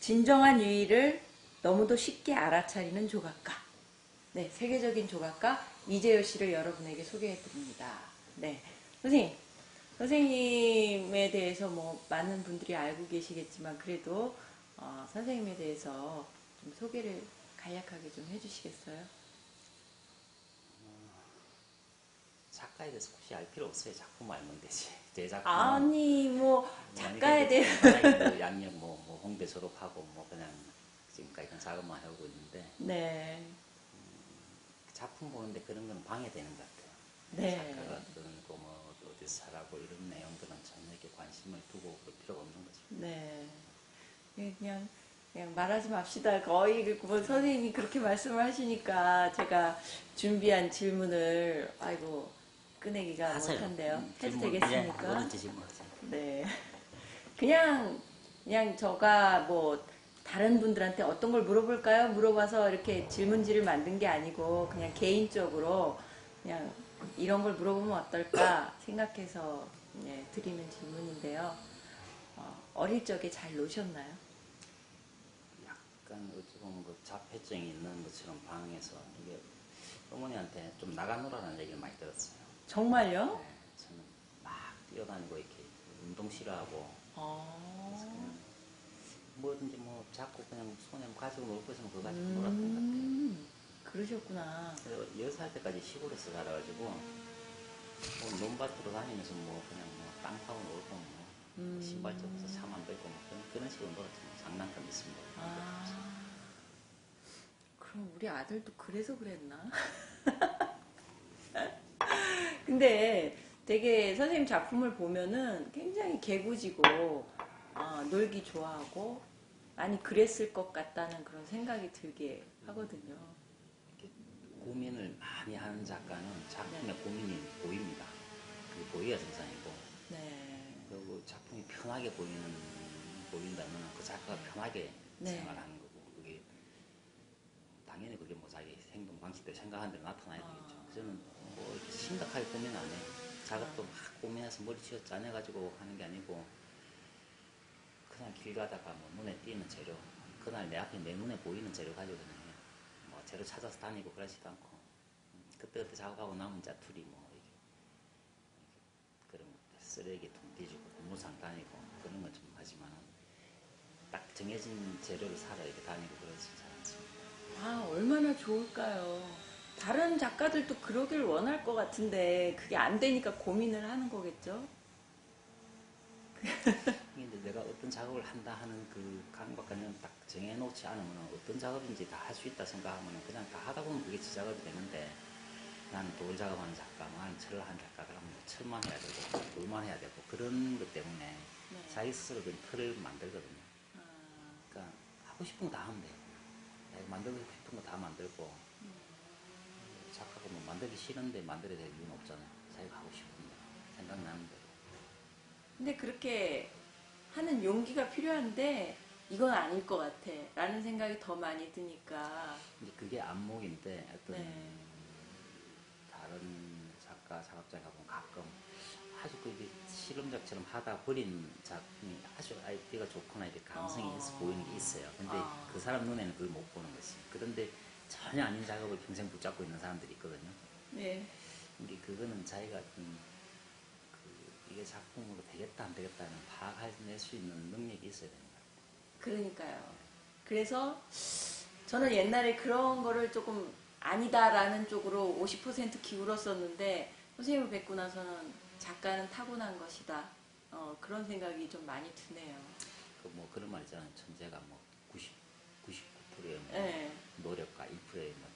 진정한 유의를 너무도 쉽게 알아차리는 조각가. 네, 세계적인 조각가 이재효 씨를 여러분에게 소개해 드립니다. 네, 선생님에 대해서 뭐 많은 분들이 알고 계시겠지만 그래도 선생님에 대해서 좀 소개를 간략하게 좀 해주시겠어요? 작가에 대해서 굳이 알 필요 없어요. 작품 알면 되지. 제 작품은 아니 뭐 아니 작가에 대해 간단하게 뭐 양력 뭐 홍대 졸업하고 뭐 그냥 지금까지 그냥 작업만 하고 있는데 네, 작품 보는데 그런 건 방해되는 것 같아요. 네, 작가가 어떤 뭐 어디서 살아고 이런 내용들은 전혀 이렇게 관심을 두고 그럴 필요가 없는 거죠. 네. 그냥 말하지 맙시다. 거의 뭐 선생님이 그렇게 말씀을 하시니까 제가 준비한 질문을 아이고 꺼내기가 하세요. 못한데요. 해도 질문 되겠습니까? 뭐든지 질문하세요. 네. 그냥 저가 뭐 다른 분들한테 어떤 걸 물어볼까요? 물어봐서 이렇게 질문지를 만든 게 아니고 그냥 개인적으로 그냥 이런 걸 물어보면 어떨까 생각해서 드리는 질문인데요. 어릴 적에 잘 노셨나요? 약간 어찌 보면 그 자폐증이 있는 것처럼 방에서 이게 어머니한테 좀 나가노라는 얘기를 많이 들었어요. 정말요? 네, 저는 막 뛰어다니고 이렇게 운동 싫어하고 그래서 어, 그냥 뭐든지 뭐 자꾸 그냥 손에 가지고 놀고 있으면 그거 가지고 놀았던 것 같아요. 그러셨구나. 그래서 10살 때까지 시골에서 살아가지고 뭐 논밭으로 다니면서 뭐 그냥 뭐 땅 파고 놀고 뭐 신발 접어서 차 만들고 뭐 그런 식으로 놀았죠. 뭐 장난감 있으면 뭐 만들고. 아, 그럼 우리 아들도 그래서 그랬나? 근데 되게 선생님 작품을 보면은 굉장히 개구지고 놀기 좋아하고 많이 그랬을 것 같다는 그런 생각이 들게 하거든요. 이렇게 고민을 많이 하는 작가는 네, 작품의 고민이 보입니다. 그게 보여야 정상이고 네, 그리고 작품이 편하게 보인다면 그 작가가 편하게 네. 생활하는 거고 그게 당연히 그게 뭐 자기 행동 방식대로 생각하는 대로 나타나야 되겠죠. 저는 뭐 이렇게 심각하게 고민 안 해요. 작업도 막 고민해서 머리 쥐어 짜내가지고 하는 게 아니고 그냥 길 가다가 뭐 눈에 띄는 재료 그날 내 앞에 내 눈에 보이는 재료 가지고 그냥 해요. 뭐 재료 찾아서 다니고 그러지도 않고 그때그때 작업하고 남은 짜투리 뭐 이렇게 그런 쓰레기통 뒤지고 공무상 다니고 그런 건 좀 하지만 딱 정해진 재료를 사러 이렇게 다니고 그러지 잘 않습니다. 아, 얼마나 좋을까요? 다른 작가들도 그러길 원할 것 같은데 그게 안 되니까 고민을 하는 거겠죠? 근데 내가 어떤 작업을 한다 하는 그 강박관념을 딱 정해놓지 않으면 어떤 작업인지 다 할 수 있다 생각하면 그냥 다 하다 보면 그게 지 작업이 되는데 나는 돌 작업하는 작가, 나는 철을 하는 작가, 그러면 철만 해야 되고 돌만 해야 되고 그런 것 때문에 네. 자기 스스로 그 틀을 만들거든요. 아, 그러니까 하고 싶은 거 다 하면 돼요. 내가 만들고 싶은 거 다 만들고 작가가 뭐 만들기 싫은데 만들어야 될 이유는 없잖아요. 자기가 하고 싶은 거 생각나는 대로. 근데 그렇게 하는 용기가 필요한데 이건 아닐 것 같아 라는 생각이 더 많이 드니까 이제 그게 안목인데 어떤 네, 다른 작가, 작업자가 보면 가끔 아주 그 실험작처럼 하다 버린 작품이 아주 아이디어가 좋거나 이렇게 가능성이 있어 보이는 게 있어요. 근데 아, 그 사람 눈에는 그걸 못 보는 거지. 그런데 전혀 아닌 작업을 평생 붙잡고 있는 사람들이 있거든요. 네, 근데 그거는 자기가 이게 작품으로 되겠다 안 되겠다는 파악해낼 수 있는 능력이 있어야 되는 거예요. 그러니까요. 그래서 저는 옛날에 그런 거를 조금 아니다라는 쪽으로 50% 기울었었는데 선생님을 뵙고 나서는 작가는 타고난 것이다. 그런 생각이 좀 많이 드네요. 그 뭐 그런 말 있잖아요. 천재가 뭐 99%의 뭐 네, 노력과 1%의 뭐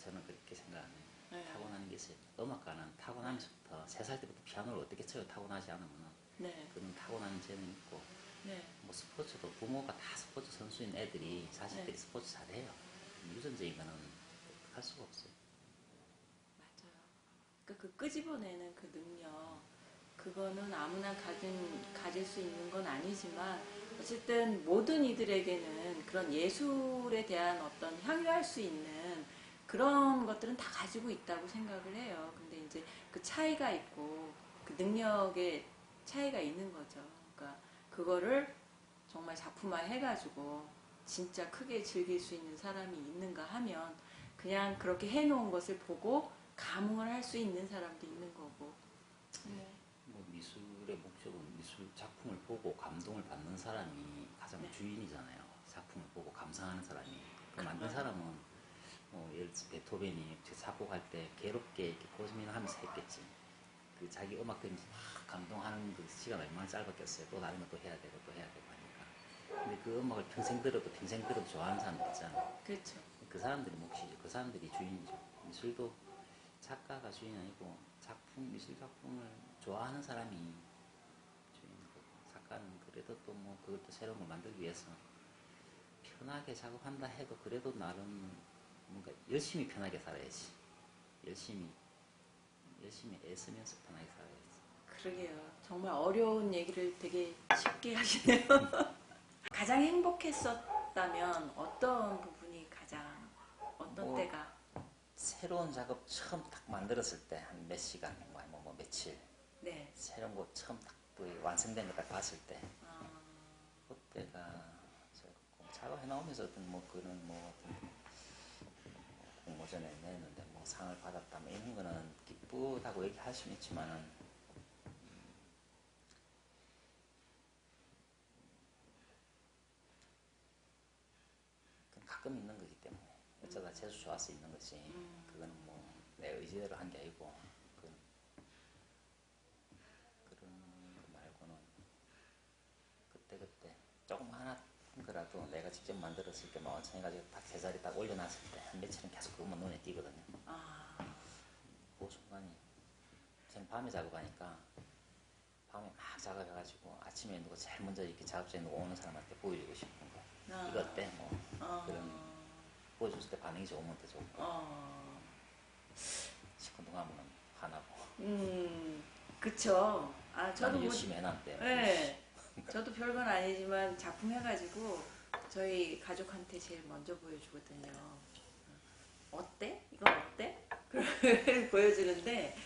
저는 그렇게 생각 안 해요. 네, 타고나는 게 있어요. 음악가는 타고나면서부터 3살 때부터 피아노를 어떻게 쳐요? 타고나지 않으면 네, 그런 타고나는 재능이 있고 네, 뭐 스포츠도 부모가 다 스포츠 선수인 애들이 네, 자식들이 스포츠 잘해요. 유전적인 거는 할 수가 없어요. 맞아요. 그 끄집어내는 그 능력, 그거는 아무나 가질 수 있는 건 아니지만 어쨌든 모든 이들에게는 그런 예술에 대한 어떤 향유할 수 있는 그런 것들은 다 가지고 있다고 생각을 해요. 근데 이제 그 차이가 있고 그 능력의 차이가 있는 거죠. 그러니까 그거를 정말 작품화 해가지고 진짜 크게 즐길 수 있는 사람이 있는가 하면 그냥 그렇게 해놓은 것을 보고 감흥을 할 수 있는 사람도 있는 거고. 네. 뭐 미술의 목적은 미술 작품을 보고 감동을 받는 사람이 가장 네. 주인이잖아요. 작품을 보고 감상하는 사람이. 그 만든 사람은 예를 들어서 베토벤이 작곡할 때 괴롭게 이렇게 고민하면서 했겠지. 그 자기 음악 들으면서 막 감동하는 그 시간 얼마나 짧았겠어요. 또 다른 것도 해야 되고 또 해야 되고 하니까. 근데 그 음악을 평생 들어도 좋아하는 사람들 있잖아. 그렇죠. 그 사람들이 몫이죠. 그 사람들이 주인이죠. 미술도 작가가 주인이 아니고 미술 작품을 좋아하는 사람이 주인이고, 작가는 그래도 또 뭐 그것도 새로운 걸 만들기 위해서 편하게 작업한다 해도 그래도 나름 뭔가 열심히 편하게 살아야지. 열심히 애쓰면서 편하게 살아야지. 그러게요. 정말 어려운 얘기를 되게 쉽게 하시네요. 가장 행복했었다면 어떤 부분이 가장, 어떤 뭐, 때가? 새로운 작업 처음 딱 만들었을 때 한 몇 시간, 뭐 며칠 네. 새로운 거 처음 딱 완성된 걸 딱 봤을 때 아, 그때가 작업해 나오면서 어떤 뭐 그런 뭐 어떤 공모전에 냈는데 뭐 상을 받았다 뭐 이런 거는 기쁘다고 얘기할 수는 있지만은 가끔 있는 거기 때문에 어쩌다 재수 좋아서 있는 거지. 그거는 뭐 내 의지대로 한 게 아니고 그런 거 말고는 그때 조금 하나 거라도 내가 직접 만들었을 때만 완성해가지고 딱 제자리 딱 올려놨을 때 한 며칠은 계속 그것만 눈에 띄거든요. 그 순간이 저는 밤에 작업하니까 밤에 막 작업해가지고 아침에 누가 제일 먼저 이렇게 작업장에 누가 오는 사람한테 보여주고 싶은 거. 이거 어때? 뭐 그런 보여줬을 때 반응이 좋으면 더 좋고 시큰둥하면 화나고. 그쵸. 아, 저도 나는 열심히 해놨대. 네. 저도 별건 아니지만 작품 해가지고 저희 가족한테 제일 먼저 보여주거든요. 어때? 이건 어때? 그걸 보여주는데,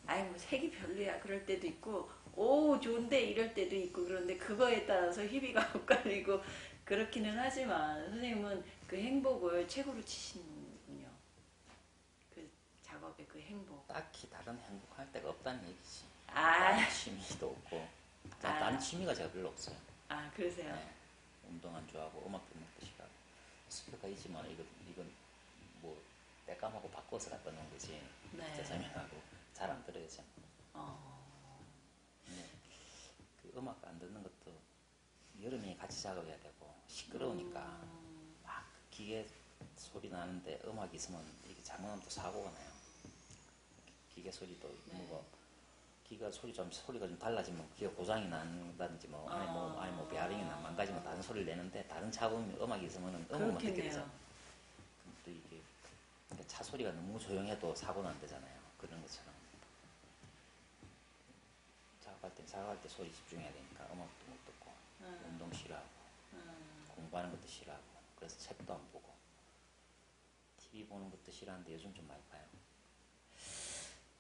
아이, 뭐, 색이 별로야. 그럴 때도 있고, 오, 좋은데? 이럴 때도 있고, 그런데 그거에 따라서 희비가 엇갈리고, 그렇기는 하지만, 선생님은 그 행복을 최고로 치시는군요. 그 작업의 그 행복. 딱히 다른 행복할 데가 없다는 얘기지. 아, 다른 취미도 없고. 다른 취미가 제가 별로 없어요. 아, 그러세요? 네. 운동 안 좋아하고 음악 듣는 것도 싫어하고. 스피커가 있지만 이건 뭐 때까먹고 바꿔서 갖다 놓은 거지. 네. 진짜 설명하고 잘 안 들어요. 근데 그 음악 안 듣는 것도 여름에 같이 작업해야 되고 시끄러우니까 막 기계 소리 나는데 음악이 있으면 이렇게 잘못하면 또 사고가 나요. 기계 소리도 뭐 기가 소리가 좀 달라지면 기가 고장이 난다든지 아니 뭐 베어링이 망가지면 다른 소리를 내는데 다른 작업이 음악이 있으면 음악만 듣게 되잖아요. 또 이게 차 소리가 너무 조용해도 사고는 안 되잖아요. 그런 것처럼 작업할 때 소리 집중해야 되니까 음악도 못 듣고 운동 싫어하고 공부하는 것도 싫어하고 그래서 책도 안 보고 TV 보는 것도 싫어하는데 요즘 좀 많이 봐요.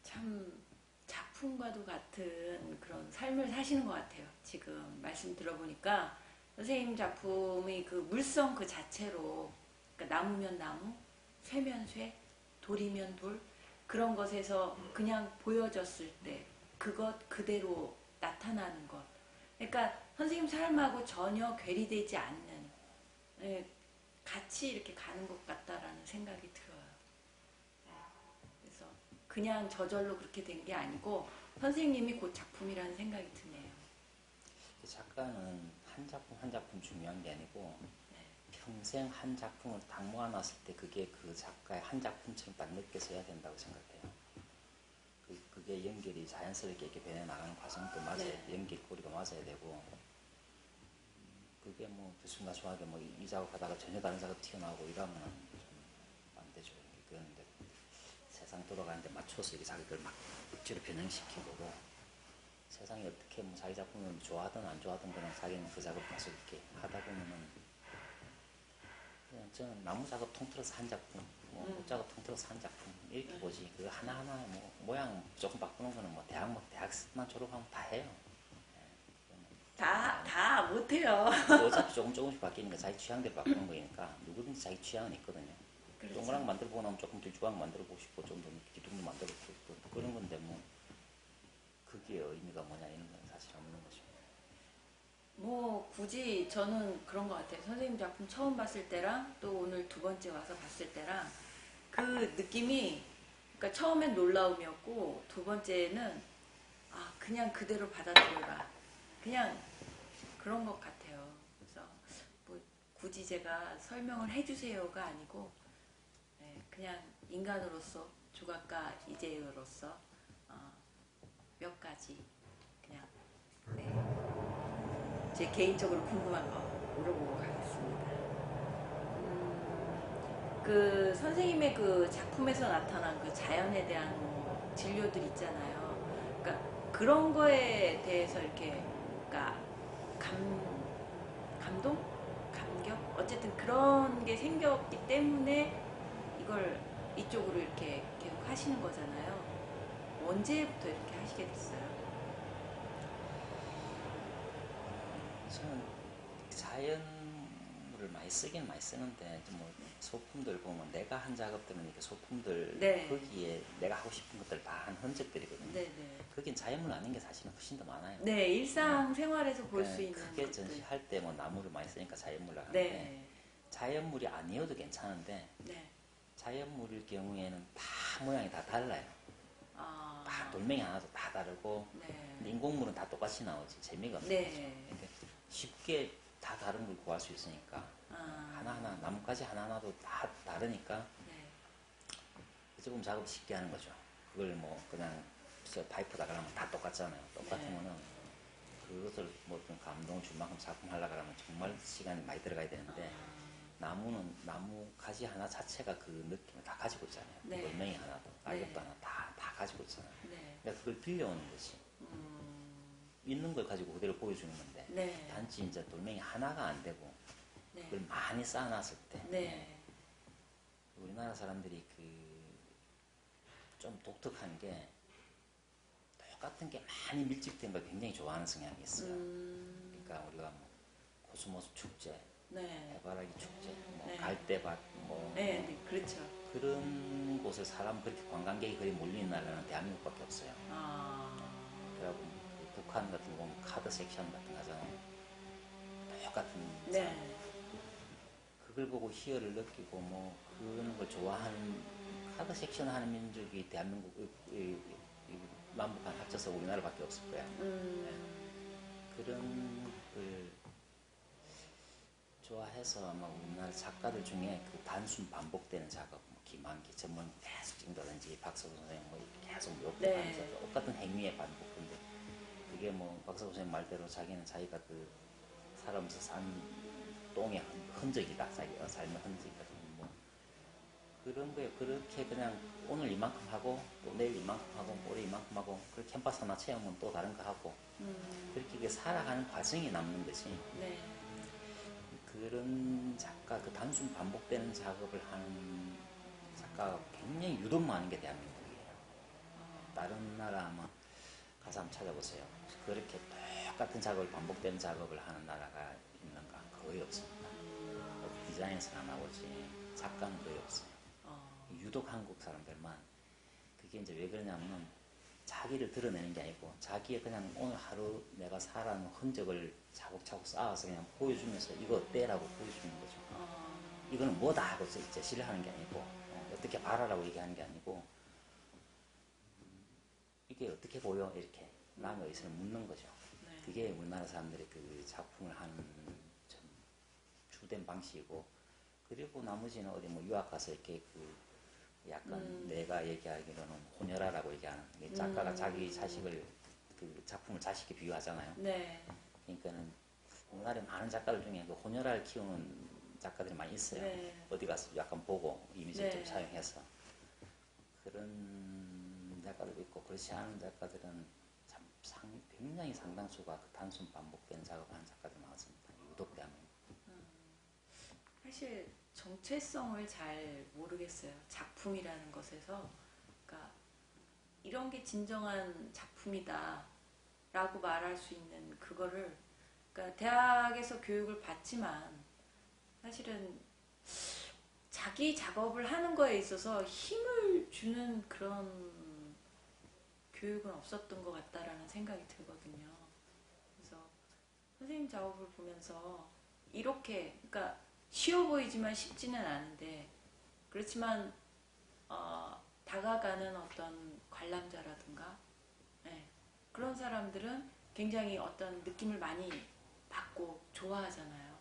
참 작품과도 같은 그런 삶을 사시는 것 같아요. 지금 말씀 들어보니까 선생님 작품의 그 물성 그 자체로, 그러니까 나무면 나무, 쇠면 쇠, 돌이면 돌, 그런 것에서 그냥 보여졌을 때 그것 그대로 나타나는 것. 그러니까 선생님 삶하고 전혀 괴리되지 않는, 예, 같이 이렇게 가는 것 같다라는 생각이 들어요. 그래서 그냥 저절로 그렇게 된 게 아니고 선생님이 곧 작품이라는 생각이 드네요. 작가는 한 작품 한 작품 중요한 게 아니고 네. 평생 한 작품을 딱 모아놨을 때 그게 그 작가의 한 작품처럼 딱 느껴서 해야 된다고 생각해요. 그게 연결이 자연스럽게 이렇게 변해나가는 과정도 맞아야 돼. 연결고리가 맞아야 되고 그게 뭐 들쑥날쑥하게 뭐 이 작업하다가 전혀 다른 작업 튀어나오고 이러면 좀 안 되죠. 그런데 세상 돌아가는데 맞춰서 이렇게 자기들 막 억지로 변형시키고 세상이 어떻게 뭐 자기 작품을 좋아하든 안 좋아하든 그냥 자기는 그 작업 계속 이렇게 하다 보면은 그냥 저는 나무 작업 통틀어서 한 작품, 옷 작업 통틀어서 한 작품 이렇게 보지. 그 하나하나 뭐 모양 조금 바꾸는 거는 뭐 대학만 졸업하면 다 해요. 다 못해요. 어차피 조금씩 바뀌니까 자기 취향대로 바꾸는 거니까 누구든지 자기 취향은 있거든요. 그렇죠. 동그랗게 만들어보고 나면 조금 길쭉하게 만들어보고 싶고 좀 더 기둥도 만들어보고 싶고 그런 건데 뭐 그게 의미가 뭐냐 이런 건 사실 없는 거죠. 뭐 굳이 저는 그런 것 같아요. 선생님 작품 처음 봤을 때랑 또 오늘 두 번째 와서 봤을 때랑 그 느낌이, 그러니까 처음엔 놀라움이었고 두 번째는 그냥 그대로 받아들여라. 그냥 그런 것 같아요. 그래서 뭐 굳이 제가 설명을 해주세요가 아니고 네, 그냥 인간으로서 조각가 이재효로서 몇 가지 그냥 네, 제 개인적으로 궁금한 거 물어보고 가겠습니다. 그 선생님의 그 작품에서 나타난 그 자연에 대한 진료들 있잖아요. 그러니까 그런 거에 대해서 이렇게 그러니까 감동? 감격? 어쨌든 그런 게 생겼기 때문에 이걸 이쪽으로 이렇게 계속 하시는 거잖아요. 언제부터 이렇게 하시게 됐어요? 저는 자연물을 많이 쓰긴 많이 쓰는데 뭐 소품들 보면 내가 한 작업들은 이렇게 소품들 네. 거기에 내가 하고 싶은 것들 다 한 흔적들이거든요. 네네. 그긴 자연물 아닌 게 사실은 훨씬 더 많아요. 네, 일상생활에서 볼 수 있는 크게 것들. 전시할 때 뭐 나무를 많이 쓰니까 자연물을 하는데 네. 자연물이 아니어도 괜찮은데 네. 자연물일 경우에는 다 모양이 다 달라요. 다 돌멩이 하나도 다 다르고 네. 인공물은 다 똑같이 나오지 재미가 없는 네. 거죠. 그러니까 쉽게 다 다른 걸 구할 수 있으니까 하나하나 나뭇가지 하나하나도 다 다르니까 네. 조금 작업 쉽게 하는 거죠. 그걸 뭐 그냥 파이프 달아가면 다 똑같잖아요. 똑같으면은 그것을 뭐 어떤 감동을 줄 만큼 작품 하려고 하면 정말 시간이 많이 들어가야 되는데 나무는 나무 가지 하나 자체가 그 느낌을 다 가지고 있잖아요. 네. 돌멩이 하나도 낙엽도 네. 하나 다 가지고 있잖아요. 네. 그러니까 그걸 빌려오는 것이 있는 걸 가지고 그대로 보여주는 건데 네. 단지 이제 돌멩이 하나가 안 되고 네. 그걸 많이 쌓아놨을 때 네. 우리나라 사람들이 그 좀 독특한 게 똑같은 게 많이 밀집된 걸 굉장히 좋아하는 성향이 있어요. 그러니까 우리가 뭐 코스모스 축제, 네. 해바라기 축제, 뭐 네. 갈대밭, 뭐 네. 네. 그렇죠. 그런 곳에 사람 그렇게 관광객이 거의 몰리는 나라는 대한민국밖에 없어요. 그래갖고 그 북한 같은 거 보면 카드 섹션 같은 거 하잖아요. 똑같은 네. 사람. 그걸 보고 희열을 느끼고 뭐 그런 걸 좋아하는 카드 섹션 하는 민족이 대한민국 남북한 합쳐서 우리나라밖에 없을 거야. 그런 걸 좋아해서 아마 우리나라 작가들 중에 그 단순 반복되는 작업, 뭐 김한기 전문 계속 찍는다든지 박서구 선생님 뭐 계속 욕하면서 네. 똑같은 행위의 반복. 근데 그게 뭐 박서구 선생님 말대로 자기는 자기가 그 살아오면서 산 똥의 흔적이다, 자기가 삶의 흔적이다. 뭐 그런 거에 그렇게 그냥 오늘 이만큼 하고 또 내일 이만큼 하고 올해 이만큼 하고 그 캠퍼스 하나 채우면 또 다른 거 하고 그렇게 살아가는 과정이 남는 것이 네. 그런 작가 그 단순 반복되는 작업을 하는 작가가 굉장히 유독 많은 게 대한민국이에요. 다른 나라 아마 가서 한번 찾아보세요. 그렇게 똑같은 작업을 반복되는 작업을 하는 나라가 있는가? 거의 없습니다. 디자인에서나 나오지 작가는 거의 없어요. 유독 한국 사람들만 그게 이제 왜 그러냐면 자기를 드러내는 게 아니고 자기의 그냥 오늘 하루 내가 살아는 흔적을 차곡차곡 쌓아서 그냥 보여주면서 이거 어때? 라고 보여주는 거죠. 이거는 뭐다 하고 제시를 하는 게 아니고 어떻게 봐라라고 얘기하는 게 아니고 이게 어떻게 보여? 이렇게 남의 의사를 묻는 거죠. 네. 그게 우리나라 사람들의 그 작품을 하는 좀 주된 방식이고 그리고 나머지는 어디 뭐 유학 가서 이렇게 그 약간 내가 얘기하기로는 혼혈아라고 얘기하는 작가가 자기 자식을 그 작품을 자식에 비유하잖아요. 네. 그러니까는 우리나라에 많은 작가들 중에 그 혼혈아를 키우는 작가들이 많이 있어요. 네. 어디 가서 약간 보고 이미지를 네. 좀 사용해서 그런 작가들도 있고 그렇지 않은 작가들은 참 굉장히 상당수가 그 단순 반복되는 작업하는 작가들이 많습니다. 유독 대한민국. 사실 정체성을 잘 모르겠어요. 작품이라는 것에서. 그러니까 이런 게 진정한 작품이다 라고 말할 수 있는 그거를 그러니까 대학에서 교육을 받지만 사실은 자기 작업을 하는 거에 있어서 힘을 주는 그런 교육은 없었던 것 같다라는 생각이 들거든요. 그래서 선생님 작업을 보면서 이렇게, 그러니까 쉬워 보이지만 쉽지는 않은데, 그렇지만 다가가는 어떤 관람자라든가, 네, 그런 사람들은 굉장히 어떤 느낌을 많이 받고 좋아하잖아요.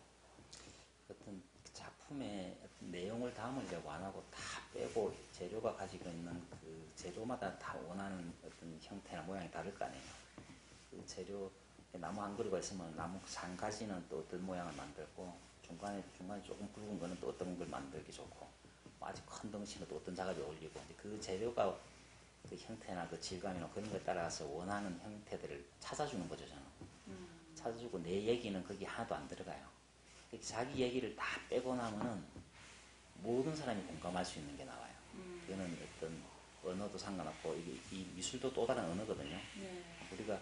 어떤 작품의 어떤 내용을 담으려고 안 하고 다 빼고 재료가 가지고 있는 그 재료마다 다 원하는 어떤 형태나 모양이 다를 거 아니에요. 그 재료 나무 한 그루가 있으면 나무 한 가지는 또 어떤 모양을 만들고 중간에 조금 굵은 거는 또 어떤 걸 만들기 좋고 아주 큰 덩치는 또 어떤 작업이 어울리고 그 재료가 그 형태나 그 질감이나 그런 거에 따라서 원하는 형태들을 찾아주는 거죠 저는. 찾아주고 내 얘기는 거기 하나도 안 들어가요. 자기 얘기를 다 빼고 나면은 모든 사람이 공감할 수 있는 게 나와요. 그거는 어떤 언어도 상관없고 이 미술도 또 다른 언어거든요. 네. 우리가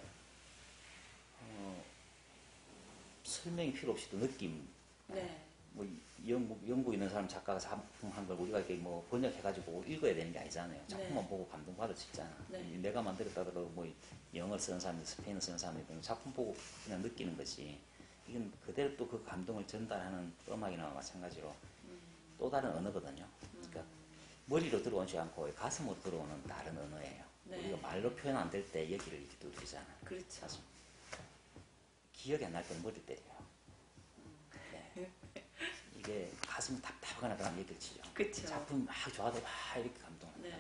설명이 필요 없이도 느낌. 네. 뭐 영국 있는 사람 작가가 작품한 걸 우리가 이렇게 뭐 번역해가지고 읽어야 되는 게 아니잖아요. 작품만 네. 보고 감동받을 수 있잖아. 네. 내가 만들었다더라도 뭐 영어를 쓰는 사람이 스페인어 쓰는 사람이 작품 보고 그냥 느끼는 거지. 이건 그대로 또 그 감동을 전달하는 음악이나 마찬가지로 또 다른 언어거든요. 그러니까 머리로 들어오지 않고 가슴으로 들어오는 다른 언어예요. 네. 우리가 말로 표현 안 될 때 얘기를 이렇게 두드리잖아. 그렇죠. 가슴. 기억이 안 날 때는 머리를 때려요. 네. 이게 가슴이 답답하거나 그러면 얘기를 치죠. 그쵸. 작품 막 좋아도 막 이렇게 감동한다. 네.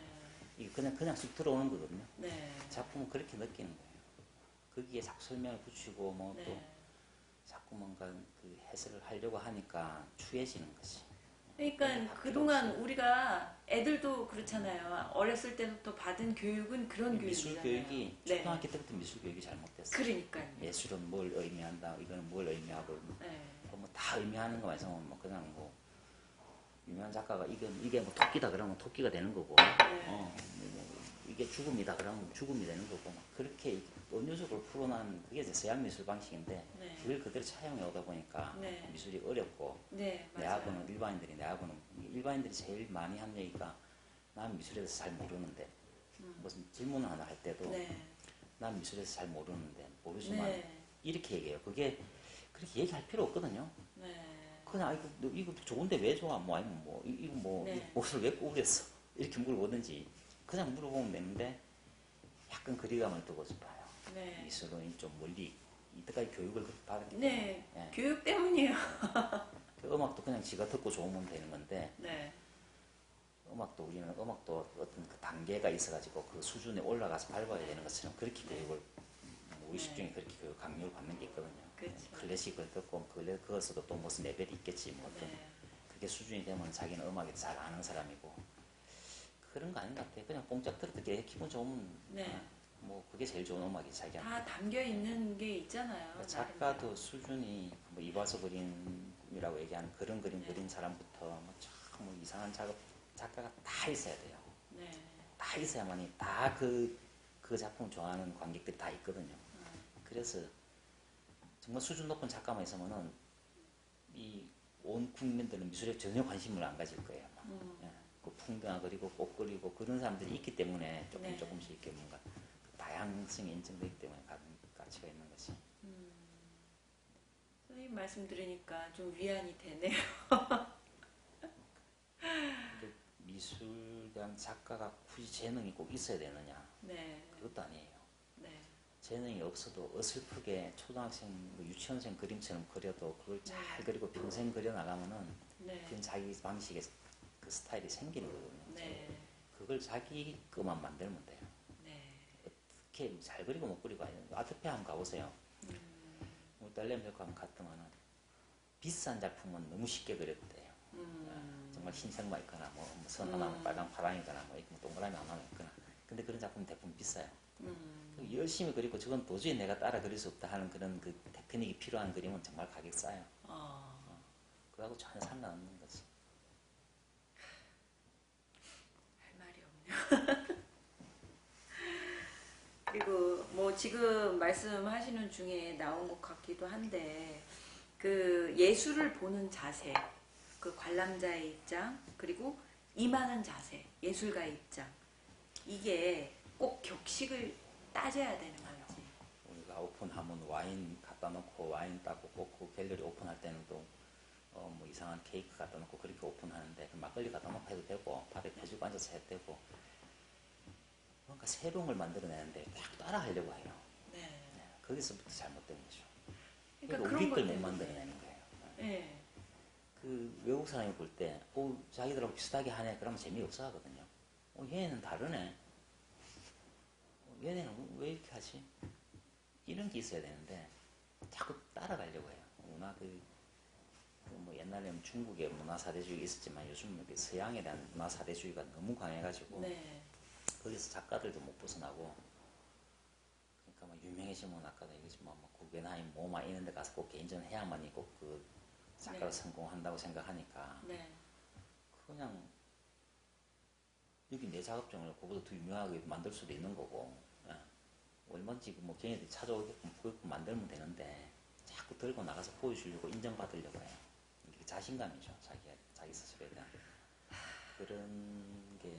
이게 그냥 쑥 들어오는 거거든요. 네. 작품은 그렇게 느끼는 거예요. 거기에 자꾸 설명을 붙이고 뭐 또 네. 자꾸 뭔가 그 해설을 하려고 하니까 추해지는 거지. 그러니까 그동안 우리가 애들도 그렇잖아요. 어렸을 때부터 받은 교육은 그런 미술 교육이잖아요. 교육이 네. 초등학교 때부터 미술 교육이 잘못됐어요. 그러니까요. 예술은 뭘 의미한다. 이거는 뭘 의미하고 네. 뭐 다 의미하는 거 말씀 뭐 그냥 뭐 유명한 작가가 이게 뭐 토끼다 그러면 토끼가 되는 거고 네. 뭐 이게 죽음이다 그러면 죽음이 되는 거고 막 그렇게 은유적으로 풀어난 그게 이제 서양 미술 방식인데 네. 그걸 그대로 차용해 오다 보니까 네. 미술이 어렵고 네, 내하고는 일반인들이 제일 많이 한 얘기가 난 미술에서 잘 모르는데 무슨 질문을 하나 할 때도 네. 난 미술에서 잘 모르는데 모르지만 네. 이렇게 얘기해요. 그게 그렇게 얘기할 필요 없거든요. 네. 그냥 이거 좋은데 왜 좋아? 뭐 아니면 뭐 이거 뭐 네. 이 옷을 왜 꾸렸어? 이렇게 물어보든지 그냥 물어보면 되는데 약간 거리감을 두고 싶어요. 네. 미술은 좀 멀리 이때까지 교육을 그렇게 받았기 네. 때문에 교육 때문이에요. 그 음악도 그냥 지가 듣고 좋으면 되는 건데 네. 우리는 음악도 어떤 그 단계가 있어가지고 그 수준에 올라가서 밟아야 되는 것처럼 그렇게 교육을 우리식 네. 중에 그렇게 교육 강요를 받는 게 있거든요. 그렇죠. 클래식을 듣고 그것에도 또 무슨 레벨이 있겠지 뭐 어떤 네. 그게 수준이 되면 자기는 음악에 잘 아는 사람이고 그런 거 아닌 것 같아요. 그냥 뽕짝 들어듣게 기분 좋으면 네. 뭐 그게 제일 좋은 음악이 자기한테. 다 담겨 있는 게 있잖아요. 그러니까 작가도 수준이 뭐 이바소 그림이라고 얘기하는 그런 그림 네. 그린 사람부터 뭐 이상한 작가가 다 있어야 돼요. 네. 다 있어야만이 다 그 작품 좋아하는 관객들이 다 있거든요. 그래서 정말 수준 높은 작가만 있으면은 이 온 국민들은 미술에 전혀 관심을 안 가질 거예요. 예. 그 풍경화 그리고 꽃 그리고 그런 사람들이 있기 때문에 네. 조금씩 이렇게 뭔가 다양성이 인정되기 때문에 가치가 있는 것이. 선생님 말씀 들으니까 좀 위안이 되네요. 근데 미술 대한 작가가 굳이 재능이 꼭 있어야 되느냐? 네. 그것도 아니에요. 네. 재능이 없어도 어설프게 초등학생, 유치원생 그림처럼 그려도 그걸 잘 그리고 평생 그려나가면은 네. 그건 자기 방식의 그 스타일이 생기는 거거든요. 네. 그걸 자기 것만 만들면 돼요. 네. 어떻게 잘 그리고 못 그리고 아니에요. 아트페어 한번 가보세요. 우리 딸내미 들 한번 갔더만은 비싼 작품은 너무 쉽게 그렸대요. 정말 흰색만 있거나 뭐 선 하나만 빨강 파랑이거나 뭐 동그라미 하나만 있거나 근데 그런 작품 대부분 비싸요. 열심히 그리고 저건 도저히 내가 따라 그릴 수 없다 하는 그런 그 테크닉이 필요한 그림은 정말 가격 싸요. 그거하고 전혀 상관없는 거지. 할 말이 없네요. 그리고 뭐 뭐 지금 말씀하시는 중에 나온 것 같기도 한데 그 예술을 보는 자세, 그 관람자의 입장, 그리고 임하는 자세, 예술가의 입장, 이게 꼭 격식을 따져야 되는 건지. 우리가 오픈하면 와인 갖다 놓고 와인 따고 꽂고 갤러리 오픈할 때는 또 뭐 이상한 케이크 갖다 놓고 그렇게 오픈하는데 막걸리 갖다 놓고 해도 되고 밥에 펴주고 앉아서 해도 되고 뭔가 새로운 걸 만들어내는데 딱 따라 하려고 해요. 네. 네, 거기서부터 잘못된 거죠. 그러니까 그러니까 우리 걸 못 것들이- 만들어내는 거예요. 네. 그 외국 사람이 볼 때, 자기들하고 비슷하게 하네. 그러면 재미없어 하거든요. 얘는 다르네. 얘네는 왜 이렇게 하지? 이런 게 있어야 되는데, 자꾸 따라가려고 해요. 문화, 뭐 옛날에는 중국의 문화 사대주의가 있었지만 요즘은 이렇게 서양에 대한 문화 사대주의가 너무 강해가지고, 네. 거기서 작가들도 못 벗어나고, 그러니까 뭐 유명해지면 아까도 얘기했지만, 뭐 구겐하임, 모마 이런 데 가서 꼭 개인전 해야만이 꼭 그 작가로 네. 성공한다고 생각하니까, 네. 그냥 여기 내 작업장을 그보다 더 유명하게 만들 수도 있는 거고, 예. 얼마든지 뭐 걔네들이 찾아오게끔 그렇게 만들면 되는데 자꾸 들고 나가서 보여주려고 인정받으려고 해요. 이게 자신감이죠. 자기 스스로에 대한 그런 게.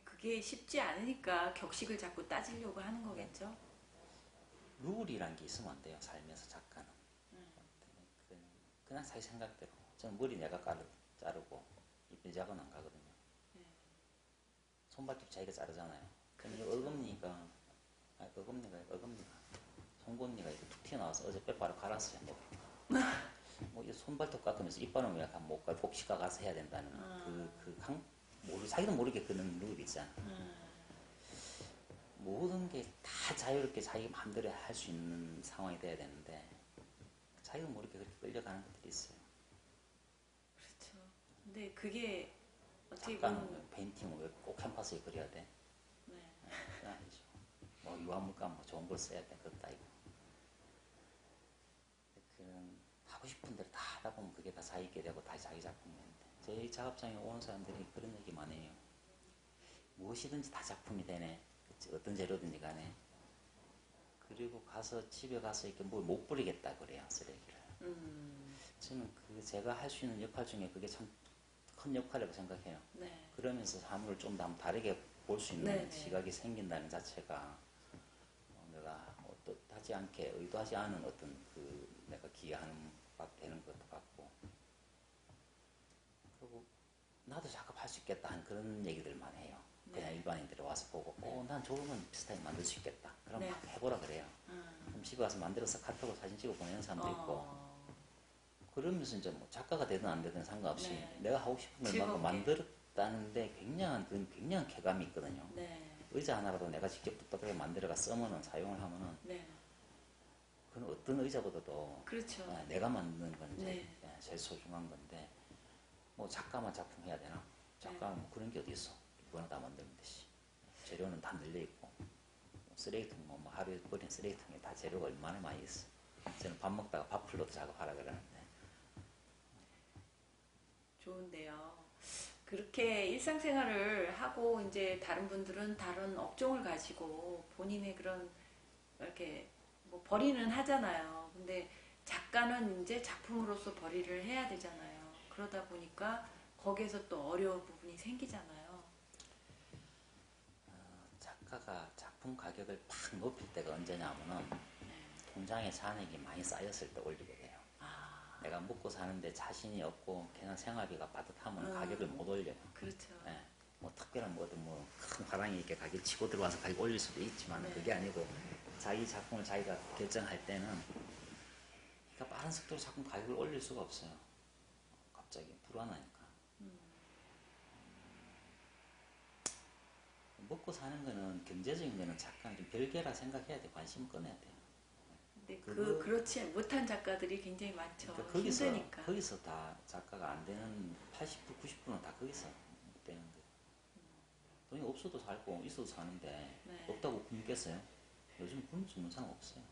그게 쉽지 않으니까 격식을 자꾸 따지려고 하는 거겠죠. 룰이란 게 있으면 안 돼요. 삶에서 작가는 그냥 자기 생각대로. 저는 머리 내가 자르고 이빨 작은 안 가거든요. 손발톱 자기가 자르잖아요. 근데 어금니가 송곳니가 이렇게 툭 튀어나와서 어제 빼바로 갈았어요. 뭐 이 손발톱 깎으면서 이빨은 왜 약간 못 가, 복식가 가서 해야 된다는 자기도 모르게 그런 룰이 있잖아. 모든 게 다 자유롭게 자기 마음대로 할 수 있는 상황이 돼야 되는데 자기도 모르게 그렇게 끌려가는 것들이 있어요. 그렇죠. 근데 그게 어떻게 작가는 보면 페인팅을 왜 꼭 캠퍼스에 그려야 돼? 네. 그건 아니죠. 뭐 유화물감 뭐 좋은 걸 써야 돼. 그것도 아니고. 그런 하고 싶은 대로 다 하다 보면 그게 다 자기게 되고 다 자기 작품인데 제 작업장에 오는 사람들이 그런 얘기만 해요. 무엇이든지 다 작품이 되네. 어떤 재료든지 간에. 그리고 집에 가서 이렇게 뭘 못 버리겠다 그래요. 쓰레기를. 저는 제가 할 수 있는 역할 중에 그게 참 큰 역할이라고 생각해요. 네. 그러면서 사물을 좀 다르게 볼 수 있는 네네. 시각이 생긴다는 자체가 내가 뜻하지 않게 의도하지 않은 어떤 내가 기여하는 바 되는 것도 같고 그리고 나도 작업할 수 있겠다 하는 그런 얘기들만 해요. 그냥 네. 일반인들이 와서 보고 난 저거는 비슷하게 만들 수 있겠다. 그럼 네. 막 해보라 그래요. 그럼 집에 와서 만들어서 카톡으로 사진 찍어 보내는 사람도 있고 그러면서 이제 뭐 작가가 되든 안 되든 상관없이 네. 내가 하고 싶은 걸 즐겁게. 만들었다는데 굉장한 쾌감이 있거든요. 네. 의자 하나라도 내가 직접 똑똑하게 만들어가 쓰면은 사용을 하면은 네. 그건 어떤 의자보다도 그렇죠. 내가 만드는 건 이제 네. 제일 소중한 건데 뭐 작가만 작품 해야 되나? 작가는 뭐 그런 게 어디 있어? 이거나 다 만들면 되지. 재료는 다 널려 있고 쓰레기통 뭐 하루에 버린 쓰레기통에 다 재료가 얼마나 많이 있어. 저는 밥 먹다가 밥풀로도 작업하라 그러는데. 좋은데요. 그렇게 일상생활을 하고 이제 다른 분들은 다른 업종을 가지고 본인의 그런 이렇게 뭐 벌이는 하잖아요. 근데 작가는 이제 작품으로서 벌이를 해야 되잖아요. 그러다 보니까 거기에서 또 어려운 부분이 생기잖아요. 작가가 작품 가격을 팍 높일 때가 언제냐면은 네. 통장에 잔액이 많이 쌓였을 때 올리게 돼요. 아, 내가 먹고 사는데 자신이 없고 그냥 생활비가 빠듯하면 가격을 못 올려요. 그렇죠. 예. 뭐 특별한 큰 화랑이 이렇게 가격 치고 들어와서 가격 올릴 수도 있지만 네. 그게 아니고 자기 작품을 자기가 결정할 때는 그러니까 빠른 속도로 작품 가격을 올릴 수가 없어요. 갑자기 불안하니까. 먹고 사는 거는 경제적인 거는 작가는 좀 별개라 생각해야 돼. 관심을 꺼내야 돼요. 근데 그렇지 못한 작가들이 굉장히 많죠. 그러니까 힘드니까. 거기서 다 작가가 안 되는 80%, 90%는 다 거기서 못 되는 거예요. 돈이 없어도 살고 있어도 사는데 네. 없다고 굶겠어요? 요즘 굶을 수 있는 사람 없어요.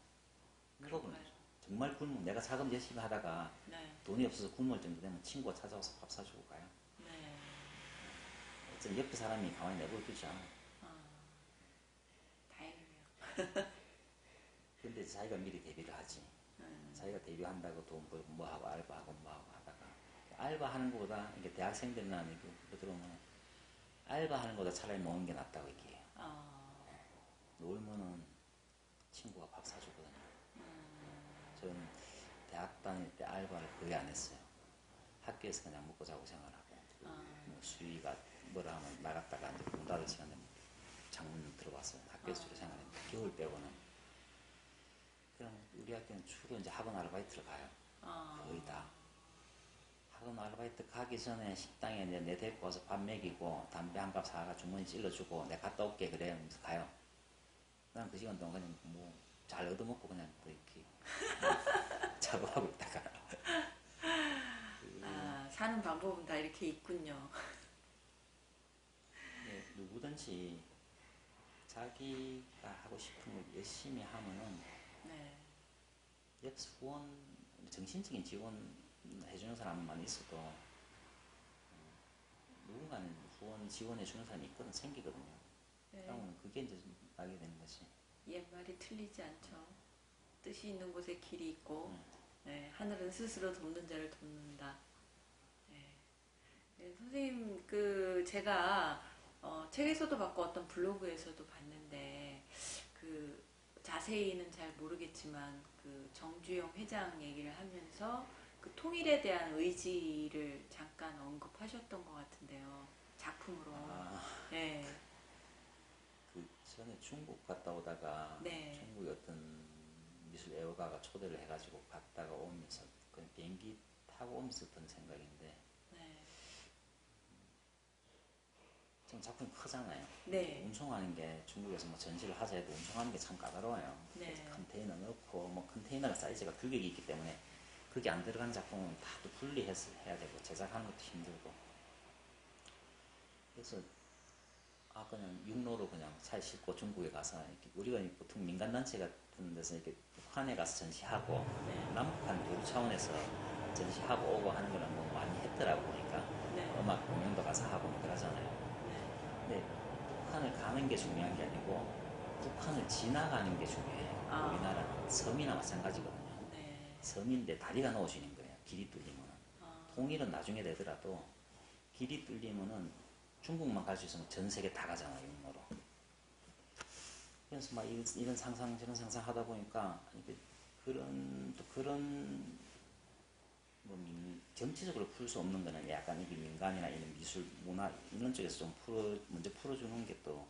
누가 그런가요? 굶죠? 정말 굶으면 내가 작업 열심히 하다가 네. 돈이 없어서 굶을 정도 되면 친구가 찾아와서 밥 사주고 가요. 네. 어쨌든 옆에 사람이 가만히 내버려 두지 않아요. 아, 근데 자기가 미리 데뷔를 하지. 자기가 데뷔한다고 돈 벌고 뭐하고 알바하고 뭐하고 하다가 알바하는 것보다 이게 대학생들이나 이렇게 들어오면 알바하는 것보다 차라리 노는 게 낫다고 얘기해요. 놀면은 친구가 밥 사주거든요. 저는 대학 다닐 때 알바를 거의 안 했어요. 학교에서 그냥 먹고 자고 생활하고 뭐 수위가 뭐라 하면 나갔다가 이제 문 닫을 시간에 장문 들어봤어요. 학교에서 주로 생활했는데 겨울 빼고는. 그럼 우리 학교는 주로 이제 학원 아르바이트를 가요. 거의 다. 학원 아르바이트 가기 전에 식당에 이제 내 데리고 와서 밥 먹이고 담배 한 갑 사가 주머니 찔러주고 내가 갔다 올게 그래 하면서 가요. 난 그 시간 동안 그냥 뭐 잘 얻어먹고 그냥 뭐 이렇게 작업하고 있다가 사는 방법은 다 이렇게 있군요. 네, 누구든지 자기가 하고 싶은 걸 열심히 하면은 네. 옆 후원, 정신적인 지원 해주는 사람만 있어도 누군가는 후원 지원해주는 사람이 있거든, 생기거든요. 네. 그러면 그게 이제 좀 나게 되는 거지. 옛말이 틀리지 않죠. 뜻이 있는 곳에 길이 있고, 네, 하늘은 스스로 돕는 자를 돕는다. 네. 네, 선생님, 제가 책에서도 봤고 어떤 블로그에서도 봤는데, 자세히는 잘 모르겠지만, 정주영 회장 얘기를 하면서 그 통일에 대한 의지를 잠깐 언급하셨던 것 같은데요. 작품으로. 네. 그 전에 중국 갔다 오다가 네. 중국의 어떤 미술 애호가가 초대를 해가지고 갔다가 오면서 그 비행기 타고 오면서 든 생각인데 네. 좀 작품이 크잖아요. 네. 운송하는 게 중국에서 뭐 전시를 하자 해도 운송하는 게 참 까다로워요. 네. 그래서 컨테이너 넣고 뭐 컨테이너가 사이즈가 규격이 있기 때문에 그게 안 들어간 작품은 다 또 분리해서 해야 되고 제작하는 것도 힘들고 그래서 그냥 육로로 그냥 차에 싣고 중국에 가서 이렇게 우리가 보통 민간단체 같은 데서 이렇게 북한에 가서 전시하고 남북한 두 차원에서 전시하고 오고 하는 거는 뭐 많이 했더라고 보니까 음악 공연도 가서 하고 뭐 그러잖아요. 근데 북한을 가는 게 중요한 게 아니고 북한을 지나가는 게 중요해요. 우리나라는 섬이나 마찬가지거든요. 섬인데 다리가 놓아지는 거예요. 길이 뚫리면은. 통일은 나중에 되더라도 길이 뚫리면은 중국만 갈 수 있으면 전 세계 다 가잖아요, 육로로. 그래서 막 이런 상상, 저런 상상 하다 보니까, 그런, 뭐, 정치적으로 풀 수 없는 거는 약간 이게 민간이나 이런 미술, 문화, 이런 쪽에서 좀 먼저 풀어주는 게 또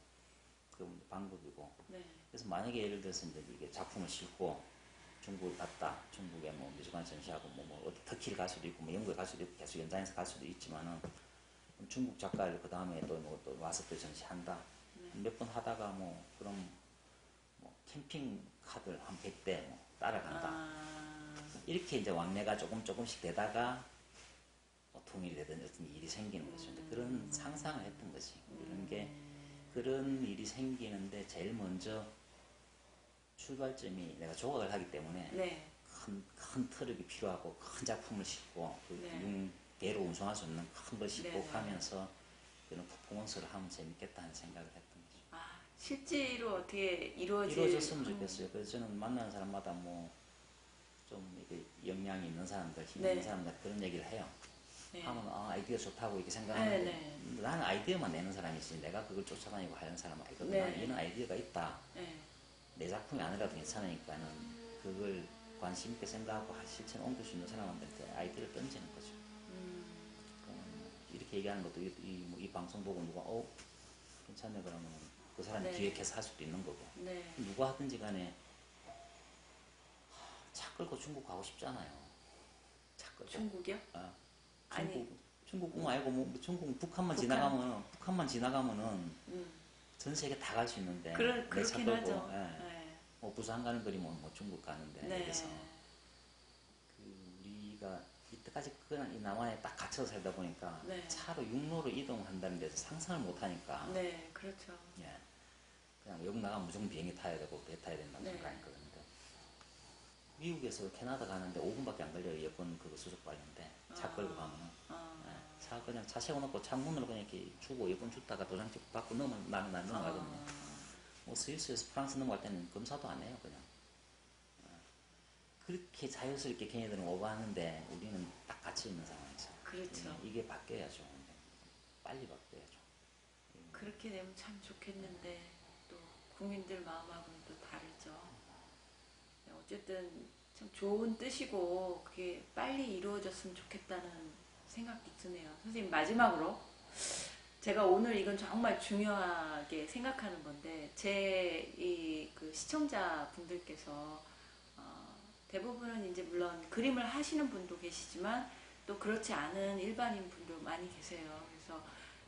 그 방법이고. 네. 그래서 만약에 예를 들어서 이제 이게 작품을 싣고 중국을 갔다, 중국에 뭐 미술관 전시하고 어디 터키를 갈 수도 있고, 뭐 영국에 갈 수도 있고, 계속 연장해서 갈 수도 있지만은, 중국 작가를 그 다음에 또 와서 또 전시한다. 몇 번 하다가 그럼 캠핑 카드를 한 100대 따라간다. 이렇게 이제 왕래가 조금씩 되다가 통일이 되든 어떤 일이 생기는 거죠. 그런 상상을 했던 거지. 그런 일이 생기는데 제일 먼저 출발점이 내가 조각을 하기 때문에 큰 트럭이 필요하고 큰 작품을 싣고 배로 운송할 수 없는 큰 걸 싣고 가면서 이런 퍼포먼스를 하면 재밌겠다는 생각을 했던 거죠. 실제로 어떻게 이루어졌으면 좋겠어요. 그래서 저는 만나는 사람마다 좀 이렇게 역량이 있는 사람들, 힘 있는 사람들 그런 얘기를 해요. 하면 아이디어 좋다고 이렇게 생각하는데 나는 아이디어만 내는 사람이지 내가 그걸 쫓아다니고 하는 사람 아니거든. 나는 이런 아이디어가 있다. 내 작품이 아니라도 괜찮으니까는 그걸 관심 있게 생각하고 실천에 옮길 수 있는 사람한테 아이디어를 던지는 거죠. 이렇게 얘기하는 것도 이 방송 보고 누가 괜찮네 그러면 그 사람이 기획해서 할 수도 있는 거고 누가 하든지 간에 차 끌고 중국 가고 싶잖아요. 차 끌고. 중국이요? 중국 아니고 중국 북한만 지나가면은 전 세계 다 갈 수 있는데 그렇긴 하죠. 부산 가는 거리면 중국 가는데 그래서 우리가 이때까지 그냥 이 남한에 딱 갇혀서 살다 보니까 차로 육로로 이동한다는 데서 상상을 못 하니까 그렇죠. 그냥 여기 나가면 무조건 비행기 타야 되고 배 타야 된다는 생각했거든요. 미국에서 캐나다 가는데 5분밖에 안 걸려요. 여권 그거 수속 관련데 차 끌고 가면은 차 세워놓고 창문으로 그냥 이렇게 주고 여권 줬다가 도장 찍고 받고 나는 넘어가거든요. 뭐 스위스에서 프랑스 넘어갈 때는 검사도 안 해요, 그냥. 그렇게 자연스럽게 걔네들은 오버하는데 우리는 딱 갇혀 있는 상황에서. 그렇죠. 이게 바뀌어야죠. 빨리 바뀌어야죠. 그렇게 되면 참 좋겠는데 또 국민들 마음하고는 또 다르죠. 네, 어쨌든 참 좋은 뜻이고 그게 빨리 이루어졌으면 좋겠다는 생각도 드네요. 선생님 마지막으로 제가 오늘 이건 정말 중요하게 생각하는 건데 제 이 그 시청자 분들께서 대부분은 이제 물론 그림을 하시는 분도 계시지만 또 그렇지 않은 일반인 분도 많이 계세요. 그래서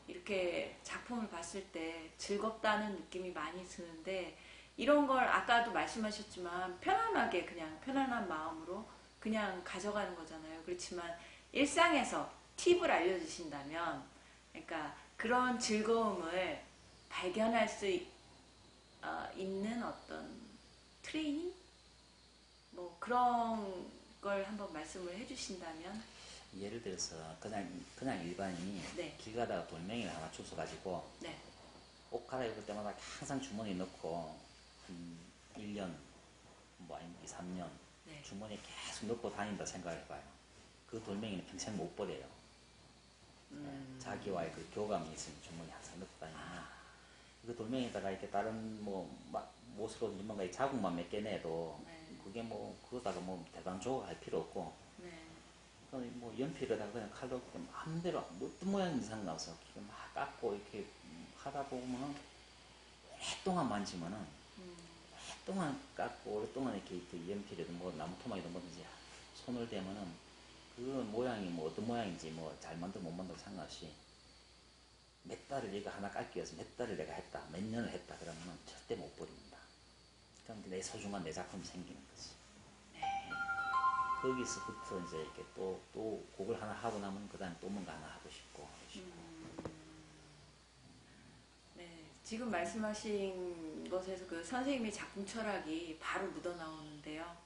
이렇게 작품을 봤을 때 즐겁다는 느낌이 많이 드는데 이런 걸 아까도 말씀하셨지만 편안하게 그냥 편안한 마음으로 그냥 가져가는 거잖아요. 그렇지만 일상에서 팁을 알려주신다면 그러니까 그런 즐거움을 발견할 수 있는 어떤 트레이닝? 뭐 그런 걸 한번 말씀을 해주신다면 예를 들어서 그냥 일반인이 네. 길 가다가 돌멩이를 하나 주워가지고 네. 옷 갈아입을 때마다 항상 주머니에 넣고 1년, 뭐 아니면 2, 3년 네. 주머니에 계속 넣고 다닌다 생각을 해봐요. 그 돌멩이는 평생 못 버려요. 자기와의 그 교감이 있으면 주머니에 항상 넣고 다니면 그 돌멩이에다가 이렇게 다른 못으로 뭔가 자국만 몇 개 내도 네. 그게 뭐 그거다가 뭐 대단 조각할 필요 없고 네. 뭐 연필에다가 그냥 칼로 마음대로 어떤 모양인지 상관없어 막 깎고 이렇게 하다 보면은 오랫동안 만지면은 오랫동안 깎고 오랫동안 이렇게 연필에도 뭐 나무 토막이도 뭐든지 손을 대면은 그 모양이 뭐 어떤 모양인지 뭐 잘 만들고 못 만들고 상관없이 몇 달을 얘가 하나 깎기 위해서 몇 달을 내가 했다 몇 년을 했다 그러면은 절대 못 버립니다. 그럼 내 소중한 내 작품이 생기는 거지. 거기서부터 이제 이렇게 또 곡을 하나 하고 나면 그 다음에 또 뭔가 하나 하고 싶고. 네, 지금 말씀하신 것에서 그 선생님의 작품 철학이 바로 묻어나오는데요.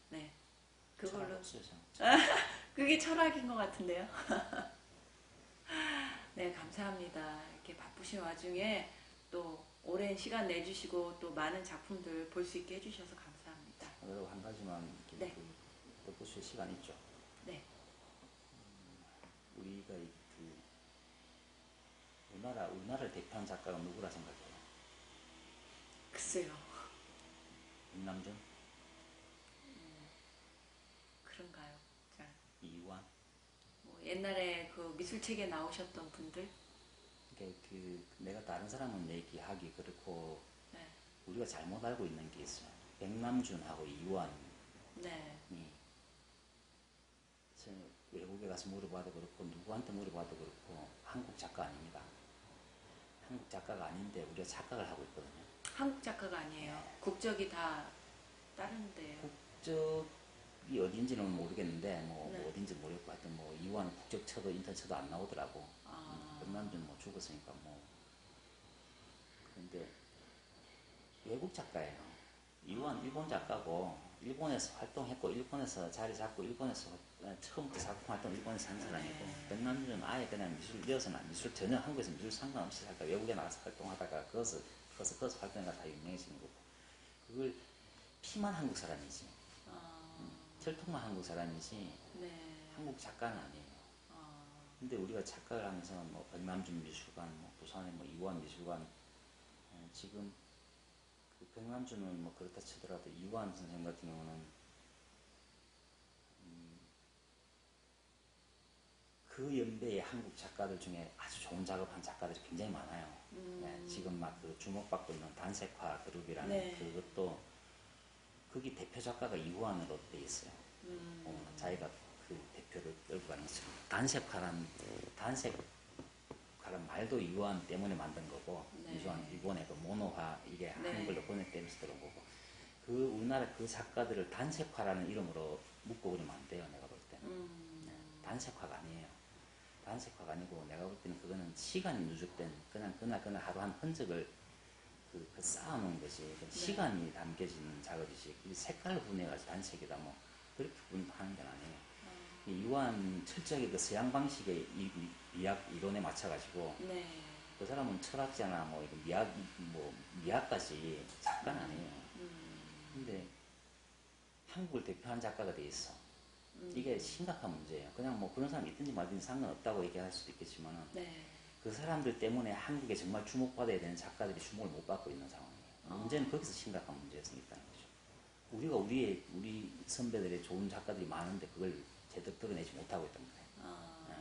네, 그걸로 없어요, 그게 철학인 것 같은데요. 네, 감사합니다. 이렇게 바쁘신 와중에 또 오랜 시간 내주시고 또 많은 작품들 볼 수 있게 해주셔서 감사합니다. 그리고 한 가지만 네. 덧붙일 시간 있죠. 네. 우리가 우리나라를 대표하는 작가가 누구라 생각해요? 글쎄요. 임남준, 그런가요? 자, 이완. 뭐 옛날에 그 미술책에 나오셨던 분들. 그러니까 내가 다른 사람은 얘기하기 그렇고 네. 우리가 잘못 알고 있는 게 있어요. 백남준하고 이완이 네. 외국에 가서 물어봐도 그렇고 누구한테 물어봐도 그렇고 한국 작가 아닙니다. 한국 작가가 아닌데 우리가 착각을 하고 있거든요. 한국 작가가 아니에요. 국적이 다 다른데요. 국적이 어딘지는 모르겠는데 뭐 네. 어딘지 모르겠고 하여튼 뭐 이완 국적 쳐도 인터넷 쳐도 안 나오더라고. 아. 백남준 뭐 죽었으니까 뭐. 근데 외국 작가예요. 이완 일본 작가고 일본에서 활동했고 일본에서 자리 잡고 일본에서 처음부터 작품 활동 일본에서 한 사람이고 백남준은 아예 그냥 미술 전혀 한국에서 미술 상관없이 살까 외국에 나가서 활동하다가 거기서 활동해가 다 유명해지는 거고 그걸 피만 한국 사람이지 혈통만 한국 사람이지 네. 한국 작가는 아니에요. 근데 우리가 작가를 하면서 뭐 백남준 미술관, 뭐 부산의 뭐 이완 미술관 지금 그 백남준은 뭐 그렇다 치더라도 이완 선생님 같은 경우는 그 연배의 한국 작가들 중에 아주 좋은 작업한 작가들이 굉장히 많아요. 네, 지금 막 그 주목받고 있는 단색화 그룹이라는 네. 그것도 거기 대표 작가가 이완으로 돼 있어요. 자기가 그 대표를 끌고 가는 것처럼 단색화란 말도 이완 때문에 만든 거고 네. 일본의 그 모노화 이게 네. 한글로 번역되면서 들어온 거고 그 우리나라 그 작가들을 단색화라는 이름으로 묶고 그러면 안 돼요. 내가 볼 때는 네, 단색화가 아니에요. 단색화가 아니고 내가 볼 때는 그거는 시간이 누적된 그날 하루 한 흔적을 그 쌓아놓은 것이 네. 시간이 담겨지는 작업이지 색깔을 분해가지고 단색이다 뭐 그렇게 분하는 건 아니에요. 이완 철저하게 그 서양 방식의 미학 이론에 맞춰가지고 네. 그 사람은 철학자나 뭐 이거 미학까지 작가는 아니에요. 근데 한국을 대표하는 작가가 돼 있어. 이게 심각한 문제예요. 그냥 뭐 그런 사람이 있든지 말든지 상관없다고 얘기할 수도 있겠지만 네. 그 사람들 때문에 한국에 정말 주목받아야 되는 작가들이 주목을 못 받고 있는 상황이에요. 문제는 거기서 심각한 문제가 있다는 거죠. 우리가 우리 선배들의 좋은 작가들이 많은데 그걸 제대로 드러내지 못하고 있던 거예요. 네.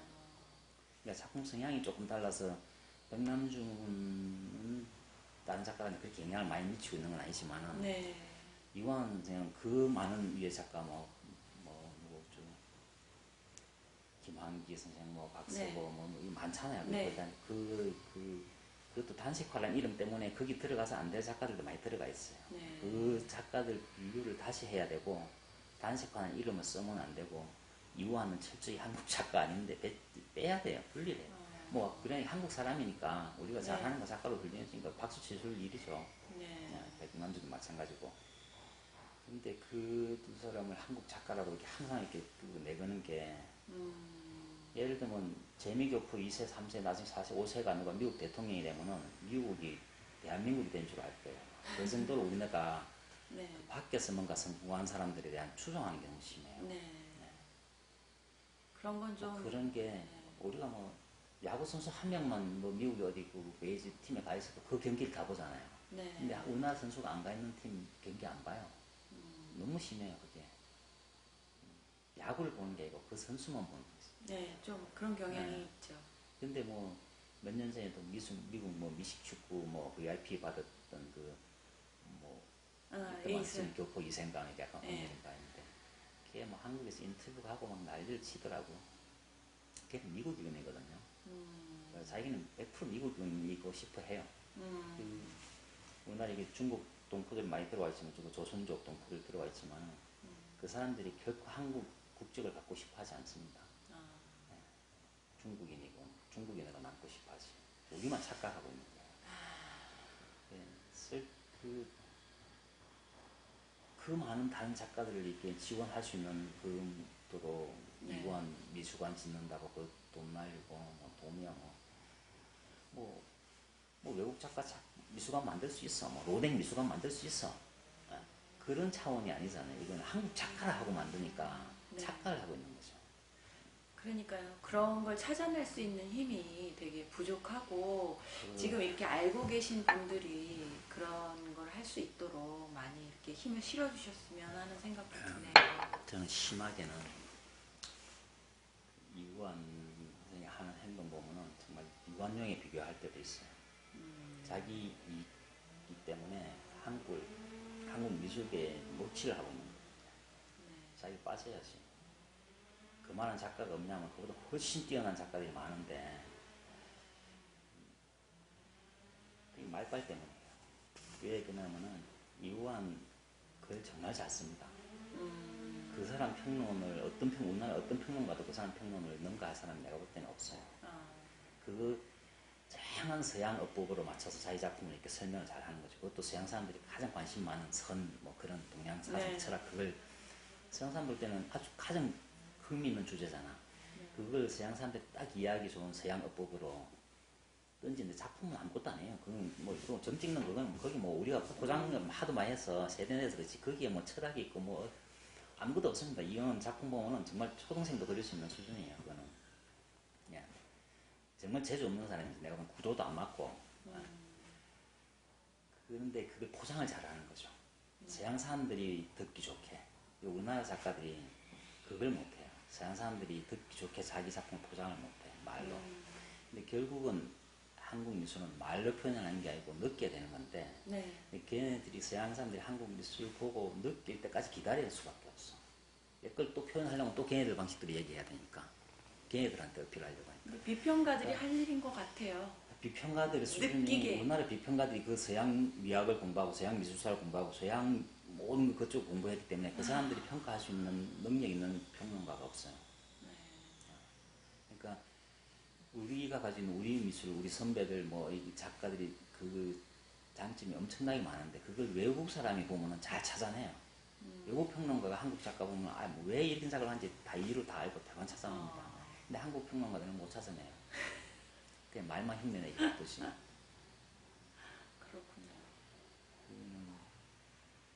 그러니까 작품 성향이 조금 달라서 백남준은 다른 작가한테 그렇게 영향을 많이 미치고 있는 건 아니지만 네. 이완 선생은 그 많은 위의 작가 누구죠? 김한기 선생, 박서보, 네. 많잖아요. 네. 그것도 단식화라는 이름 때문에 거기 들어가서 안 될 작가들도 많이 들어가 있어요. 네. 그 작가들 분류를 다시 해야 되고, 단식화라는 이름을 쓰면 안 되고, 이완은 철저히 한국 작가 아닌데 빼야 돼요. 분리해요. 그냥 한국 사람이니까 우리가 네. 잘하는 거 작가로 불리니까 박수 치줄 일이죠. 네. 백남주도 마찬가지고. 근데 그 두 사람을 한국 작가라고 이렇게 항상 이렇게 내거는 게 예를 들면 재미교포 2세, 3세, 나중에 4세, 5세가 누가 미국 대통령이 되면은 미국이 대한민국이 된 줄 알 거예요. 그 정도로 우리나라가 네. 밖에서 뭔가 성공한 사람들에 대한 추종하는 게 너무 심해요. 네. 그런 건 좀 그런 게 네. 우리가 야구 선수 한 명만 미국에 어디 메이지 팀에 가 있어도 그 경기를 다 보잖아요. 네. 근데 우리나라 선수가 안 가 있는 팀 경기 안 봐요. 너무 심해요, 그게. 야구를 보는 게 아니고 그 선수만 보는 거지. 네, 좀 그런 경향이 네. 있죠. 근데 몇 년 전에도 미국 미식축구 VIP 받았던 에이스. 교포 이생강이 약간 네. 언젠가인데 걔 한국에서 인터뷰 하고 난리를 치더라고. 걔는 미국인이거든요. 자기는 100% 미국인이고 싶어 해요. 우리나라 이게 중국 동포들 많이 들어와 있지만 조선족 동포들 들어와 있지만 그 사람들이 결코 한국 국적을 갖고 싶어 하지 않습니다. 네. 중국인으로 남고 싶어 하지. 우리만 착각하고 있는 거예요. 네. 그 많은 다른 작가들을 이렇게 지원할 수 있는 그 정도로 네. 이관 미술관 짓는다고 그 돈 날리고 돈이야 외국 작가 미술관 만들 수 있어. 로댕 미술관 만들 수 있어. 그런 차원이 아니잖아요. 이건 한국 작가를 하고 만드니까 네. 작가를 하고 있는 거죠. 그러니까요. 그런 걸 찾아낼 수 있는 힘이 되게 부족하고 지금 이렇게 알고 계신 분들이 그런 걸 할 수 있도록 많이 이렇게 힘을 실어주셨으면 하는 생각도 드네요. 저는 심하게는 이완 선생이 하는 행동 보면은 정말 유관용에 비교할 때도 있어요. 자기 이기 때문에 한국 미술계에 녹취를 하고 있는 거예요. 네. 자기 빠져야지. 그만한 작가가 없냐면 그보다 훨씬 뛰어난 작가들이 많은데 그게 말빨 때문이에요. 왜 그러냐면은 이완 글 정말 잘 씁니다. 그 사람 평론을 우리나라 어떤 평론가도 그 사람 평론을 능가할 사람이 내가 볼 때는 없어요. 그 다양한 서양 어법으로 맞춰서 자기 작품을 이렇게 설명을 잘 하는 거죠. 그것도 서양 사람들이 가장 관심 많은 그런 동양 사상 네. 철학 그걸 서양 사람 볼 때는 아주 가장 흥미있는 주제잖아. 그걸 서양 사람들이 딱 이해하기 좋은 서양 어법으로 던지는데 작품은 아무것도 안 해요. 그건 점 찍는 그건 거기 우리가 포장 하도 많이 해서 세련해서 그렇지 거기에 철학이 있고 아무것도 없습니다. 이런 작품 보면은 정말 초등생도 그릴 수 있는 수준이에요. 그거는 예. 정말 재주 없는 사람이지. 내가 보면 구도도 안 맞고 그런데 그걸 포장을 잘하는 거죠. 서양 사람들이 듣기 좋게 우리나라 작가들이 그걸 못해요. 서양 사람들이 듣기 좋게 자기 작품 포장을 못해 말로. 근데 결국은 한국 미술은 말로 표현하는 게 아니고 느껴야 되는 건데 네. 걔네들이 서양 사람들이 한국 미술 보고 느낄 때까지 기다릴 수밖에 없어. 그걸 또 표현하려면 또 걔네들 방식대로 얘기해야 되니까 걔네들한테 어필하려고 하니까. 비평가들이 할 일인 것 같아요. 비평가들의 수준이 느끼게. 우리나라 비평가들이 그 서양 미학을 공부하고 서양 미술사를 공부하고 서양 모든 그쪽 공부했기 때문에 그 사람들이 평가할 수 있는 능력 있는 평론가가 없어요. 네. 그러니까 우리가 가진 우리 미술, 우리 선배들 이 작가들이 그 장점이 엄청나게 많은데 그걸 외국 사람이 보면은 잘 찾아내요. 외국 평론가가 한국 작가 보면 왜 이런 작업을 하는지 다 이유를 다 알고 대만 찾아냅니다. 근데 한국 평론가들은 못 찾아내요. 그냥 말만 흉내내기 바쁘지. 그렇군요.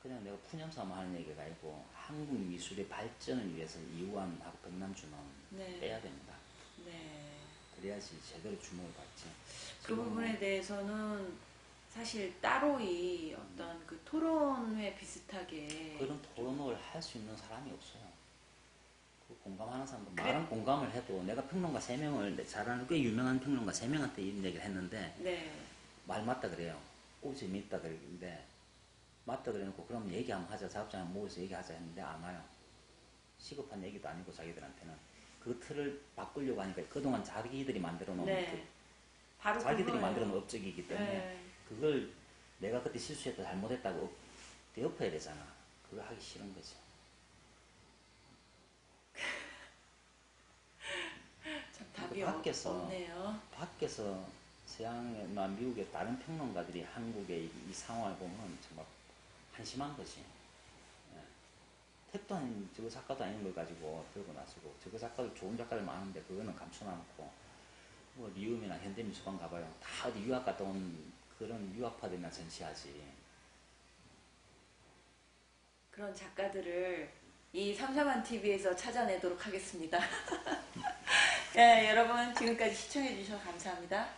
그냥 내가 푸념삼아 하는 얘기가 아니고 한국 미술의 발전을 위해서 이우환하고 백남주는 네. 빼야 됩니다. 네. 그래야지 제대로 주목을 받지. 그 지금은 부분에 대해서는 사실 따로 이 어떤 그 토론회 비슷하게 그런 토론을 할 수 있는 사람이 없어요. 그 공감하는 사람도 그래. 말은 공감을 해도 내가 평론가 3명을 잘하는 꽤 유명한 평론가 3명한테 이런 얘기를 했는데 네. 말 맞다 그래요. 오 재밌다 그랬는데 맞다 그래놓고 그럼 얘기 한번 하자. 작업장 한번 모여서 얘기하자 했는데 안 와요. 시급한 얘기도 아니고 자기들한테는 그 틀을 바꾸려고 하니까 그동안 자기들이 만들어 놓은 네. 바로 자기들이 그거예요. 만들어 놓은 업적이기 때문에 네. 그걸 내가 그때 실수했다 잘못했다고 엎어야 되잖아. 그걸 하기 싫은 거지. 참 답이 밖에서 없네요. 밖에서 서양이나 미국의 다른 평론가들이 한국의 이 상황을 보면 정말 한심한 거지. 예. 택도 아닌 저거 작가도 아닌 걸 가지고 들고 나서고 저거 작가도 좋은 작가들 많은데 그거는 감춰놓고 뭐 리움이나 현대미술관 가봐요. 다 어디 유학 갔다 온 그런 유학파들이나 전시하지. 그런 작가들을 이 삼삼한 TV에서 찾아내도록 하겠습니다. 네, 여러분 지금까지 시청해 주셔서 감사합니다.